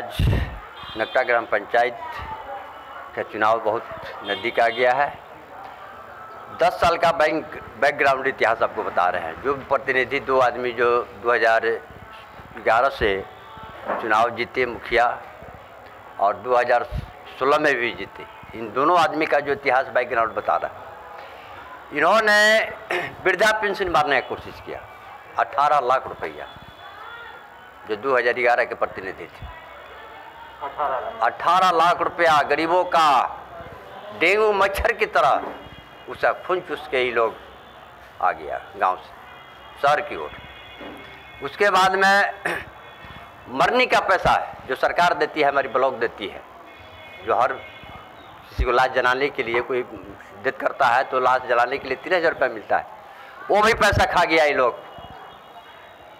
आज नकटा ग्राम पंचायत का चुनाव बहुत नज़दीक आ गया है। 10 साल का बैकग्राउंड इतिहास आपको बता रहे हैं। जो प्रतिनिधि दो आदमी जो 2011 से चुनाव जीते मुखिया और 2016 में भी जीते, इन दोनों आदमी का जो इतिहास बैकग्राउंड बता रहा है। इन्होंने वृद्धा पेंशन मारने की कोशिश किया, 18 लाख रुपया, जो 2011 के प्रतिनिधि थे। 18 लाख रुपया गरीबों का डेंगू मच्छर की तरह उसका खून चूस के ही लोग आ गया गांव से शहर की ओर। उसके बाद में मरने का पैसा है जो सरकार देती है, हमारी ब्लॉक देती है, जो हर किसी को लाश जलाने के लिए कोई डेथ करता है तो लाश जलाने के लिए 3000 रुपये मिलता है, वो भी पैसा खा गया ये लोग,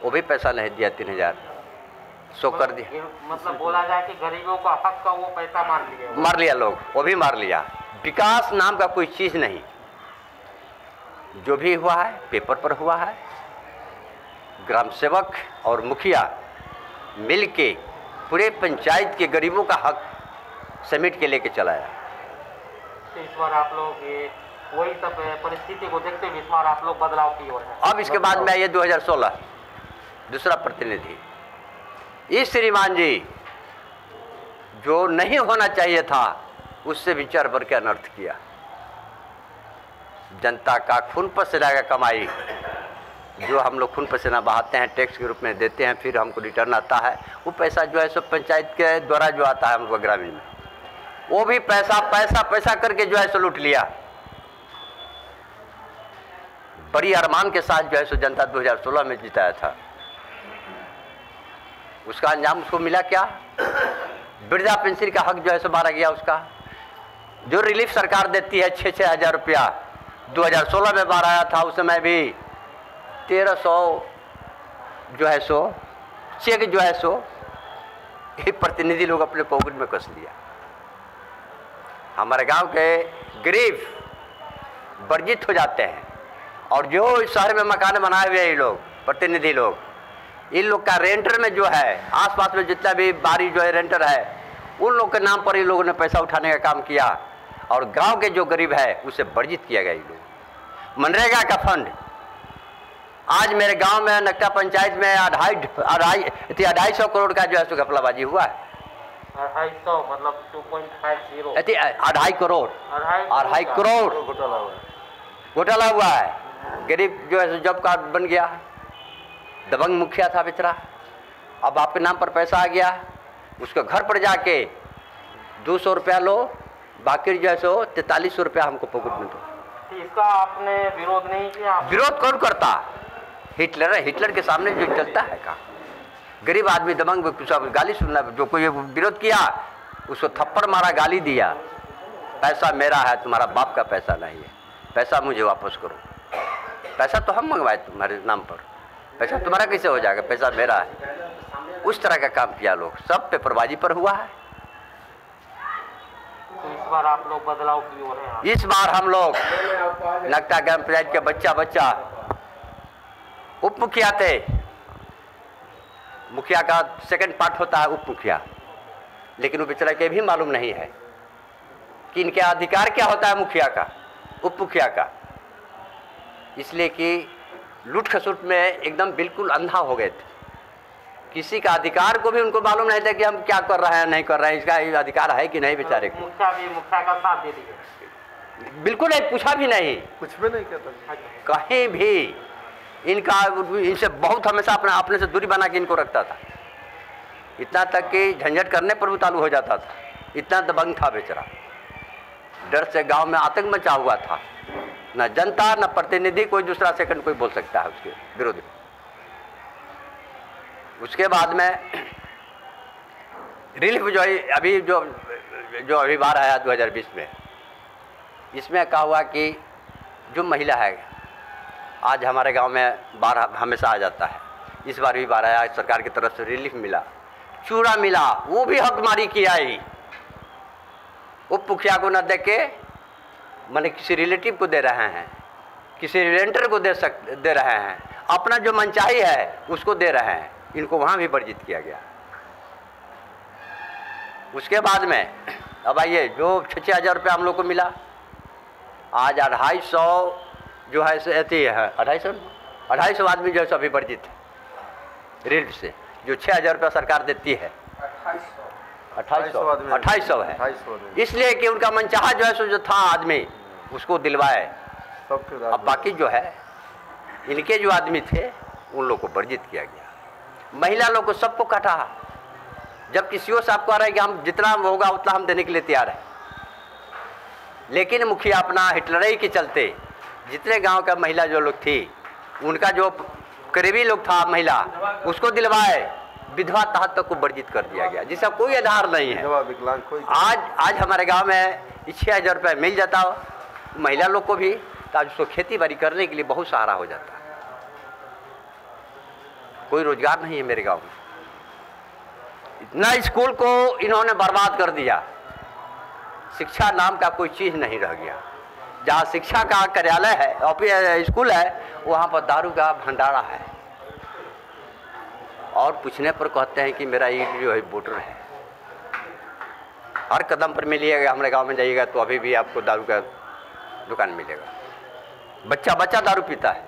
वो भी पैसा नहीं दिया, 3000 सो कर दिया। मतलब बोला जाए कि गरीबों का हक का वो पैसा मार लिया लोग, वो भी मार लिया। विकास नाम का कोई चीज़ नहीं, जो भी हुआ है पेपर पर हुआ है। ग्राम सेवक और मुखिया मिल के पूरे पंचायत के गरीबों का हक समेट के लेके चलाया। तो इस बार आप लोग वही सब परिस्थिति को देखते हुए इस बार आप लोग बदलाव की ओर है। अब इसके बाद में ये 2016 दूसरा प्रतिनिधि, इस श्रीमान जी जो नहीं होना चाहिए था उससे भी चढ़ बढ़ के अनर्थ किया। जनता का खून पसीना का कमाई, जो हम लोग खून पसीना बहाते हैं, टैक्स के रूप में देते हैं, फिर हमको रिटर्न आता है, वो पैसा जो है सो पंचायत के द्वारा जो आता है हमको ग्रामीण में, वो भी पैसा करके जो है सो लूट लिया। बड़ी अरमान के साथ जो है सो जनता 2016 में जिताया था, उसका अंजाम उसको मिला क्या? वृद्धा पेंशन का हक जो है सो मारा गया। उसका जो रिलीफ सरकार देती है 6-6 हज़ार रुपया, 2016 में बाहर आया था, उस समय भी 1300 जो है सो चेक जो है सो ये प्रतिनिधि लोग अपने पॉकेट में कस लिया। हमारे गांव के गरीब वर्जित हो जाते हैं, और जो शहर में मकान बनाए हुए ये लोग प्रतिनिधि लोग, इन लोग का रेंटर में जो है आसपास में जितना भी बारी जो है रेंटर है, उन लोग के नाम पर इन लोगों ने पैसा उठाने का काम किया, और गांव के जो गरीब है उसे वर्जित किया गया। ये लोग मनरेगा का फंड आज मेरे गांव में नकटा पंचायत में 250 करोड़ का जो है सो घपलाबाजी हुआ है। 250 मतलब 2.50 2.5 करोड़ घोटाला हुआ है। गरीब जो है जॉब कार्ड बन गया, दबंग मुखिया था बेचारा, अब आपके नाम पर पैसा आ गया, उसके घर पर जाके 200 रुपया लो, बाकी जो है सो 4300 रुपया हमको पॉकेट में दो। इसका आपने विरोध नहीं किया? विरोध कौन करता? हिटलर है, हिटलर के सामने जो चलता है का गरीब आदमी दबंग गाली सुनना, जो कोई विरोध किया उसको थप्पड़ मारा, गाली दिया, पैसा मेरा है, तुम्हारा बाप का पैसा नहीं है, पैसा मुझे वापस करो, पैसा तो हम मंगवाए तुम्हारे नाम पर, पैसा तुम्हारा कैसे हो जाएगा, पैसा मेरा है। उस तरह का काम किया लोग, सब पेपरबाजी पर हुआ है। तो इस बार आप लोग बदलाव की ओर हैं? इस बार हम लोग नकटा ग्राम पंचायत के बच्चा उप मुखिया थे, मुखिया का सेकंड पार्ट होता है उप मुखिया, लेकिन वो बेचारा के भी मालूम नहीं है कि इनके अधिकार क्या होता है मुखिया का, उप मुखिया का, इसलिए कि लूट खसुट में एकदम बिल्कुल अंधा हो गए थे। किसी का अधिकार को भी उनको मालूम नहीं था कि हम क्या कर रहे हैं नहीं कर रहे हैं, इसका अधिकार है कि नहीं बेचारे को। मुखिया का साथ दे दिया, बिल्कुल नहीं, पूछा भी नहीं, कुछ भी नहीं कहता कहीं भी। इनसे बहुत हमेशा अपने से दूरी बना के इनको रखता था, इतना तक कि झंझट करने पर भी चालू हो जाता था, इतना दबंग था बेचारा। डर से गांव में आतंक मचा हुआ था, न जनता न प्रतिनिधि कोई दूसरा सेकंड कोई बोल सकता है उसके विरोध में। उसके बाद में रिलीफ जो अभी जो अभी बार आया 2020 में, इसमें कहा हुआ कि जो महिला है, आज हमारे गांव में बार हमेशा आ जाता है, इस बार भी बार आया, सरकार की तरफ से रिलीफ मिला, चूड़ा मिला, वो भी हकमारी किया ही, उप मुखिया को न दे के माने किसी रिलेटिव को दे रहे हैं, किसी रेंटर को दे रहे हैं, अपना जो मनचाही है उसको दे रहे हैं। इनको वहाँ भी वर्जित किया गया। उसके बाद में अब आइए, जो 6-6 हज़ार रुपये हम लोग को मिला, आज 250 जो है से अति है 250 आदमी जो है सो अभी वर्जित है रेल से, जो 6 हज़ार रुपया सरकार देती है। 2800 है, इसलिए कि उनका मनचाहा जो है सो जो था आदमी उसको दिलवाए। अब बाकी जो है इनके जो आदमी थे उन लोग को वर्जित किया गया। महिला लोग को सबको काटा, जब किसी को साफ कह रहा है कि हम जितना होगा उतना हम देने के लिए तैयार है, लेकिन मुखिया अपना हिटलरी के चलते जितने गांव का महिला जो लोग थी उनका जो करीबी लोग था महिला उसको दिलवाए, विधवा तहत तक को वर्जित कर दिया गया, जिसका कोई आधार नहीं है। आज हमारे गांव में 6 हज़ार रुपये मिल जाता महिला लोग को भी, तो आज उसको खेती बाड़ी करने के लिए बहुत सहारा हो जाता। कोई रोजगार नहीं है मेरे गांव में। इतना स्कूल को इन्होंने बर्बाद कर दिया, शिक्षा नाम का कोई चीज़ नहीं रह गया। जहाँ शिक्षा का कार्यालय है, ऑफिस स्कूल है, वहाँ पर दारू का भंडारा है। और पूछने पर कहते हैं कि मेरा ईट जो है वोटर है। हर कदम पर मिलिएगा, हमारे गांव में जाइएगा तो अभी भी आपको दारू का दुकान मिलेगा। बच्चा बच्चा दारू पीता है।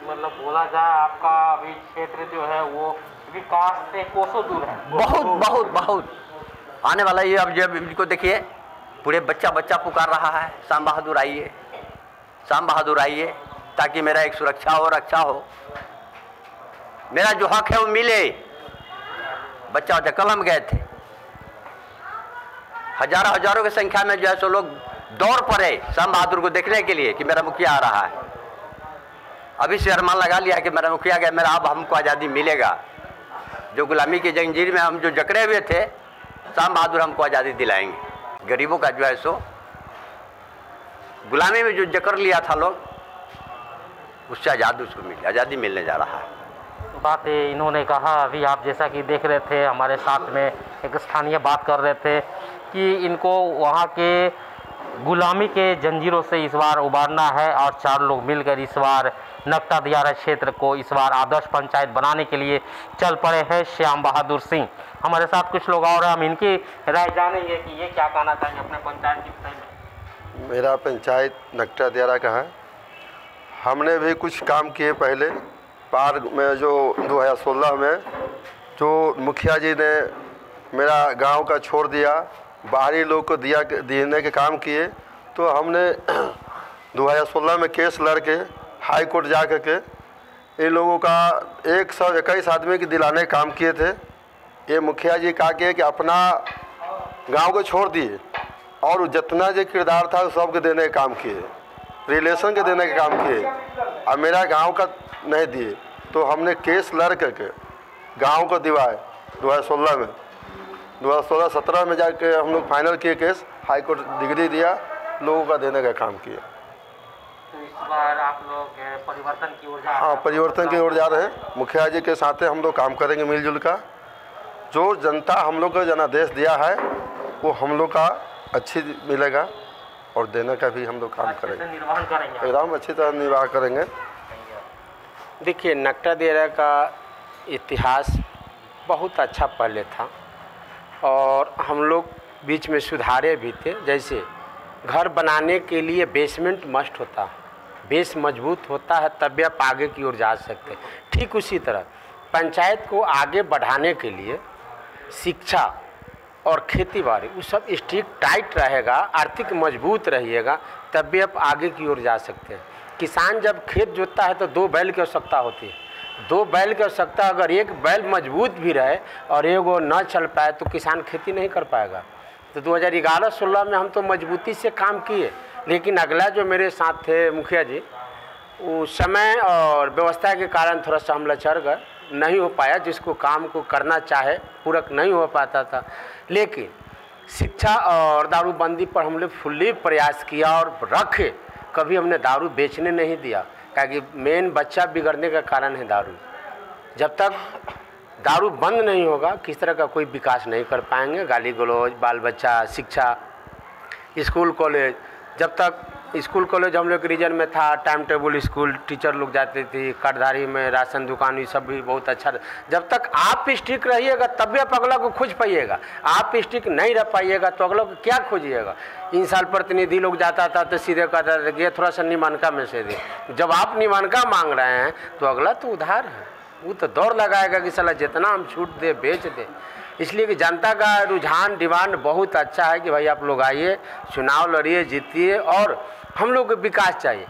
मतलब बोला जाए आपका अभी क्षेत्र जो है वो विकास से कोसों दूर है। बहुत बहुत बहुत आने वाला ये, अब जब इनको देखिए पूरे बच्चा बच्चा पुकार रहा है, शाम बहादुर आइए, शाम बहादुर आइए, ताकि मेरा एक सुरक्षा हो, रक्षा हो, मेरा जो हक है वो मिले। बच्चा बच्चा कल हम गए थे, हजारों की संख्या में जो है सो लोग दौड़ पड़े शाम बहादुर को देखने के लिए कि मेरा मुखिया आ रहा है। अभी से अरमान लगा लिया कि मेरा मुखिया गया, मेरा अब हमको आज़ादी मिलेगा। जो गुलामी की जंजीर में हम जो जकड़े हुए थे, शाम बहादुर हमको आज़ादी दिलाएंगे। गरीबों का जो है सो गुलामी में जो जकड़ लिया था लोग, उससे आज़ादी मिलने जा रहा है। बात इन्होंने कहा, अभी आप जैसा कि देख रहे थे हमारे साथ में एक स्थानीय बात कर रहे थे कि इनको वहाँ के गुलामी के जंजीरों से इस बार उबारना है और 4 लोग मिलकर इस बार नकटा दियारा क्षेत्र को इस बार आदर्श पंचायत बनाने के लिए चल पड़े हैं। श्याम बहादुर सिंह हमारे साथ, कुछ लोग और हम इनकी राय जानेंगे कि ये क्या कहना चाहेंगे अपने पंचायत के विषय में। मेरा पंचायत नकटा दियारा का है। हमने भी कुछ काम किए पहले। पार्क में जो 2016 में जो मुखिया जी ने मेरा गांव का छोड़ दिया, बाहरी लोग को देने के काम किए, तो हमने 2016 में केस लड़ के हाई कोर्ट जा कर के इन लोगों का 121 आदमी के दिलाने का काम किए थे। ये मुखिया जी कहा कि अपना गांव को छोड़ दिए और जितना जो किरदार था सबके देने का काम किए, रिलेशन के देने का काम किए, और मेरा गांव का नहीं दिए। तो हमने केस लड़ करके गांव को दिवाए 2016 में। 2016-17 में जाके हम लोग फाइनल किए केस, हाई कोर्ट डिग्री दिया, लोगों का देने का काम किया। तो इस बार आप लोग परिवर्तन की ओर जा रहे हैं? हाँ, परिवर्तन की ओर जा रहे हैं। मुखिया जी के साथ हम लोग काम करेंगे मिलजुल का। जो जनता हम लोग को जनादेश दिया है वो हम लोग का अच्छी मिलेगा और देने का भी हम लोग काम करेंगे, निर्वहन करेंगे, एकदम अच्छी तरह निर्वाह करेंगे। देखिए, नकटा दियारा का इतिहास बहुत अच्छा पहले था और हम लोग बीच में सुधारे भी थे। जैसे घर बनाने के लिए बेसमेंट मस्ट होता है, बेस मजबूत होता है तभी आप आगे की ओर जा सकते हैं। ठीक उसी तरह पंचायत को आगे बढ़ाने के लिए शिक्षा और खेती बाड़ी वो सब स्ट्रिक्ट टाइट रहेगा, आर्थिक मजबूत रहिएगा, तब भी आप आगे की ओर जा सकते हैं। किसान जब खेत जोतता है तो 2 बैल की आवश्यकता होती है। 2 बैल की आवश्यकता, अगर एक बैल मजबूत भी रहे और एगो न चल पाए तो किसान खेती नहीं कर पाएगा। तो 2011-16 में हम तो मजबूती से काम किए, लेकिन अगला जो मेरे साथ थे मुखिया जी, वो समय और व्यवस्था के कारण थोड़ा सा हम लचर गए, नहीं हो पाया। जिसको काम को करना चाहे पूरक नहीं हो पाता था। लेकिन शिक्षा और दारूबंदी पर हमने फुल्ली प्रयास किया और रखे, कभी हमने दारू बेचने नहीं दिया, क्योंकि मेन बच्चा बिगड़ने का कारण है दारू। जब तक दारू बंद नहीं होगा किस तरह का कोई विकास नहीं कर पाएंगे। गाली गलौज, बाल बच्चा, शिक्षा, स्कूल कॉलेज जब तक स्कूल कॉलेज हम लोग के रीजन में था, टाइम टेबल स्कूल, टीचर लोग जाते थे, कटधारी में राशन दुकान, ये सब भी बहुत अच्छा। जब तक आप स्टिक रहिएगा तब भी आप अगला को खोज पाइएगा, आप स्टिक नहीं रह पाइएगा तो अगला को क्या खोजिएगा। इन साल प्रतिनिधि लोग जाता था तो सीधे कहता था कि थोड़ा सा निमानका में से दे। जब आप निमानका मांग रहे हैं तो अगला तो उधार है, वो तो दौड़ लगाएगा कि साला जितना हम छूट दे बेच दे। इसलिए कि जनता का रुझान डिमांड बहुत अच्छा है कि भाई आप लोग आइए, चुनाव लड़िए, जीतिए, और हम लोग को विकास चाहिए।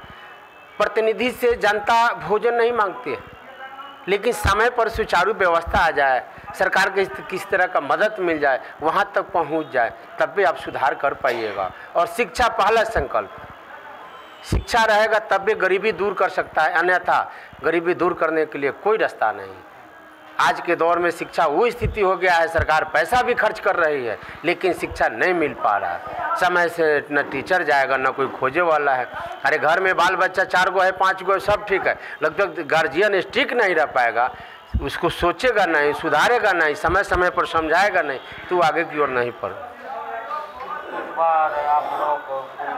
प्रतिनिधि से जनता भोजन नहीं मांगती है, लेकिन समय पर सुचारू व्यवस्था आ जाए, सरकार के किस तरह का मदद मिल जाए, वहाँ तक पहुँच जाए, तब भी आप सुधार कर पाइएगा। और शिक्षा पहला संकल्प, शिक्षा रहेगा तब भी गरीबी दूर कर सकता है, अन्यथा गरीबी दूर करने के लिए कोई रास्ता नहीं। आज के दौर में शिक्षा वो स्थिति हो गया है, सरकार पैसा भी खर्च कर रही है लेकिन शिक्षा नहीं मिल पा रहा है। समय से न टीचर जाएगा न कोई खोजे वाला है। अरे घर में बाल बच्चा 4 गो है, 5 गो है, सब ठीक है, लगभग गार्जियन स्टिक नहीं रह पाएगा, उसको सोचेगा नहीं, सुधारेगा नहीं, समय समय पर समझाएगा नहीं, तो आगे की ओर नहीं बढ़। बार आप लोग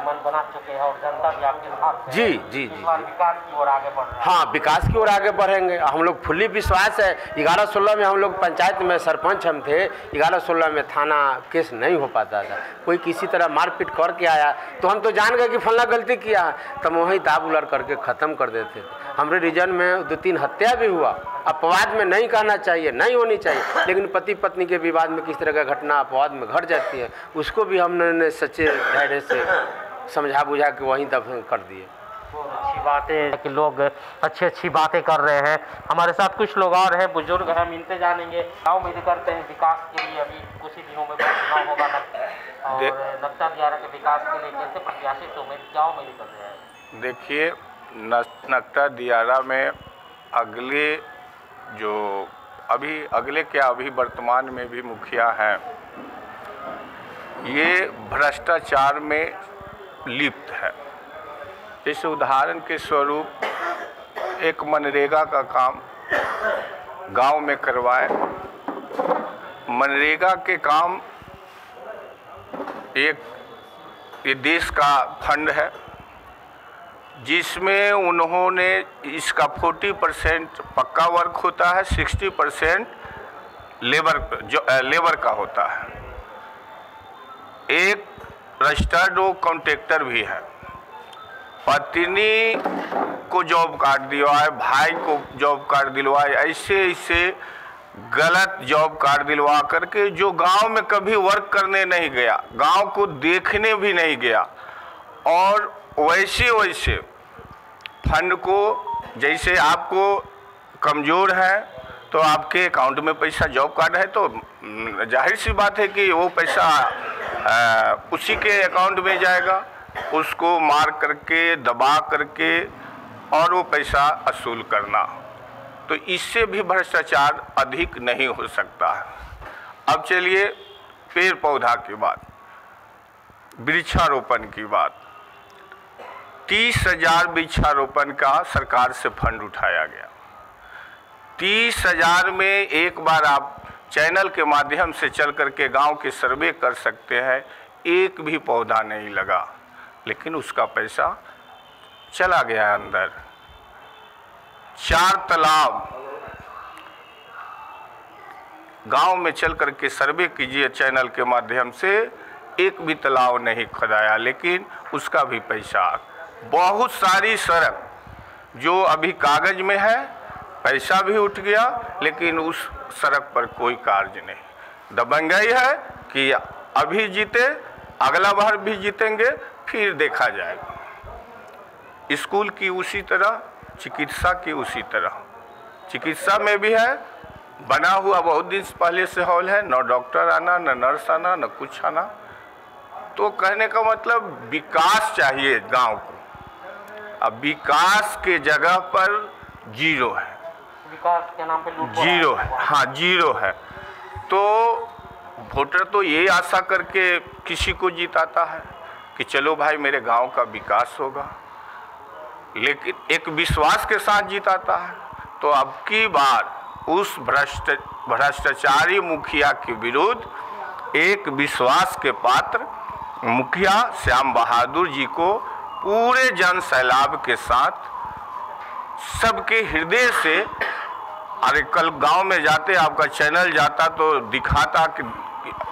मन बना चुके हैं और जनता भी आपके साथ जी जी जी विकास की ओर आगे बढ़ रहे हैं। हाँ, विकास की ओर आगे बढ़ेंगे, हम लोग फुल्ली विश्वास है। 11-16 में हम लोग पंचायत में सरपंच हम थे, 11-16 में थाना केस नहीं हो पाता था, कोई किसी तरह मारपीट करके आया तो हम तो जान गए कि फलना गलती किया है, तब वहीं दाब उलट करके ख़त्म कर देते थे। हमारे रीजन में 2-3 हत्या भी हुआ, अपवाद में नहीं कहना चाहिए, नहीं होनी चाहिए, लेकिन पति पत्नी के विवाद में किस तरह का घटना अपवाद में घट जाती है, उसको भी हमने सच्चे धैर्य से समझा बुझा के वहीं दफन कर दिए। बहुत अच्छी बात है कि लोग अच्छी बातें कर रहे हैं। हमारे साथ कुछ लोग और हैं, बुजुर्ग हैं, हम इनसे जानेंगे। क्या उम्मीद करते हैं विकास के लिए? अभी कुछ ही दिनों में चुनाव होगा और नक्टा दियारा के विकास के लिए कैसे प्रत्याशित उम्मीद, क्या उम्मीद कर रहे हैं? देखिए, नक्टा दियारा में अगले जो अगले क्या अभी वर्तमान में भी मुखिया हैं, ये भ्रष्टाचार में लिप्त है। जैसे उदाहरण के स्वरूप एक मनरेगा का काम गांव में करवाए। मनरेगा के काम ये देश का फंड है जिसमें उन्होंने इसका 40% पक्का वर्क होता है, 60% लेबर का होता है। एक रजिस्टर्ड कॉन्ट्रैक्टर भी है। पत्नी को जॉब कार्ड दिलवाए, भाई को जॉब कार्ड दिलवाए, ऐसे गलत जॉब कार्ड दिलवा करके जो गांव में कभी वर्क करने नहीं गया, गांव को देखने भी नहीं गया, और वैसे फंड को, जैसे आपको कमज़ोर है तो आपके अकाउंट में पैसा, जॉब कार्ड है तो जाहिर सी बात है कि वो पैसा उसी के अकाउंट में जाएगा, उसको मार करके, दबा करके और वो पैसा वसूल करना। तो इससे भी भ्रष्टाचार अधिक नहीं हो सकता है। अब चलिए पेड़ पौधा की बात, वृक्षारोपण की बात। 30,000 वृक्षारोपण का सरकार से फंड उठाया गया। 30,000 में एक बार आप चैनल के माध्यम से चल करके गांव के सर्वे कर सकते हैं, एक भी पौधा नहीं लगा, लेकिन उसका पैसा चला गया अंदर। 4 तालाब गांव में चल करके सर्वे कीजिए चैनल के माध्यम से, एक भी तालाब नहीं खुदाया, लेकिन उसका भी पैसा। बहुत सारी सड़क जो अभी कागज में है, पैसा भी उठ गया, लेकिन उस सड़क पर कोई कार्य नहीं। दबंगई है कि अभी जीते, अगला बार भी जीतेंगे, फिर देखा जाएगा। स्कूल की उसी तरह, चिकित्सा की उसी तरह। चिकित्सा में भी है, बना हुआ बहुत दिन पहले से हॉल है, न डॉक्टर आना, न नर्स आना, न कुछ आना। तो कहने का मतलब विकास चाहिए गांव को। अब विकास के जगह पर जीरो है, विकास के नाम पे लूट जीरो है। हाँ, जीरो है। तो वोटर तो ये आशा करके किसी को जिताता है कि चलो भाई मेरे गांव का विकास होगा, लेकिन एक विश्वास के साथ जिताता है। तो अब की बार उस भ्रष्टाचारी मुखिया के विरुद्ध एक विश्वास के पात्र मुखिया श्याम बहादुर जी को पूरे जन सैलाब के साथ सबके हृदय से। अरे कल गांव में जाते आपका चैनल जाता तो दिखाता कि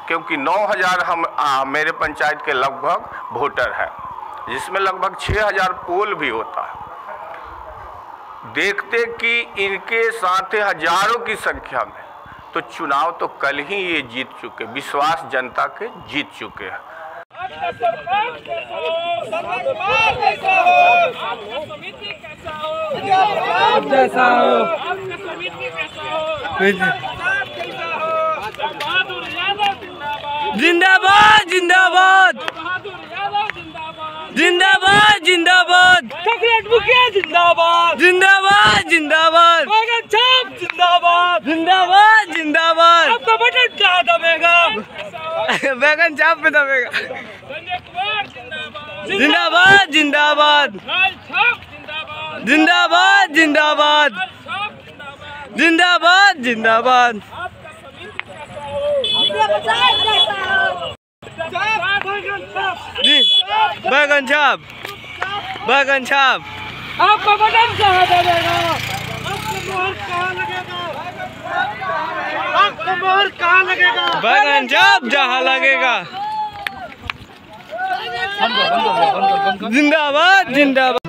क्योंकि 9000 मेरे पंचायत के लगभग वोटर है, जिसमें लगभग 6000 पोल भी होता है। देखते कि इनके साथ हजारों की संख्या में, तो चुनाव तो कल ही ये जीत चुके, विश्वास जनता के जीत चुके हैं। जिंदाबाद जिंदाबाद जिंदाबाद जिंदाबाद चॉकलेट बुके जिंदाबाद जिंदाबाद जिंदाबाद बैगन छाप जिंदाबाद जिंदाबाद जिंदाबाद आपका बटन कहाँ दबेगा बैगन छाप पे दबेगा जिंदाबाद जिंदाबाद जिंदाबाद जिंदाबाद जिंदाबाद जिंदाबाद बैगन छाप बैगन छाप आपका बटन कहाँ दबेगा आपका मोहर कहाँ लगेगा बैगन छाप जहाँ लगेगा जिंदाबाद जिंदाबाद।